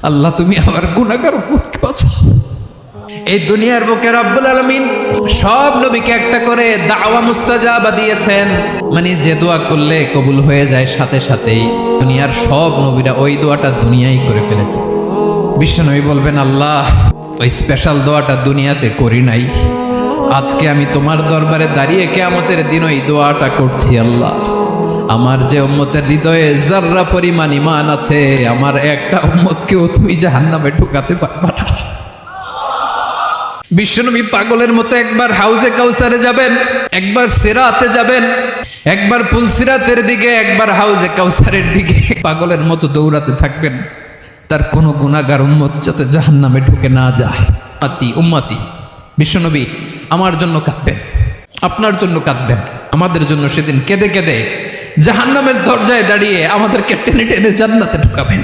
আল্লাহ তুমি আমার গুনাহগার উম্মতকে বাঁচাও। এই দুনিয়ার বুকে রব্বুল আলামিন সব নবীকে একটা করে দাওয়া মুস্তাজাবা দিয়েছেন, মানে যে দোয়া করলে কবুল হয়ে যায় সাথে সাথেই। দুনিয়ার সব নবীরা ওই দোয়াটা দুনিয়ায় করে ফেলেছে। বিশ্বনবী বলবেন, আল্লাহ ওই স্পেশাল দোয়াটা দুনিয়াতে করি নাই, আজকে আমি তোমার দরবারে দাঁড়িয়ে কিয়ামতের দিন ওই দোয়াটা করছি। আল্লাহ আমার যে উম্মতের হৃদয়ে যাররা পরিমাণ ঈমান আছে, আমার একটা উম্মতকেও তুমি জাহান্নামে ঢুকাতে পারবা না। বিশ্বনবী পাগলের মতো একবার হাউজে কাউসারে যাবেন, একবার সিরাতে যাবেন, একবার পুলসিরাতের দিকে, একবার হাউজে কাউসারের দিকে পাগলের মতো দৌড়াতে থাকবেন, তার কোনো গুনাহগার উম্মত যাতে জাহান্নামে ঢুকে না যায়। উম্মতি বিশ্বনবী আমার জন্য কাঁদবেন, আপনার জন্য কাঁদবেন, আমাদের জন্য সেদিন কেঁদে কেঁদে জাহান্নামের দরজায় দাঁড়িয়ে আমাদেরকে টেনে টেনে জান্নাতে ঢুকাবেন।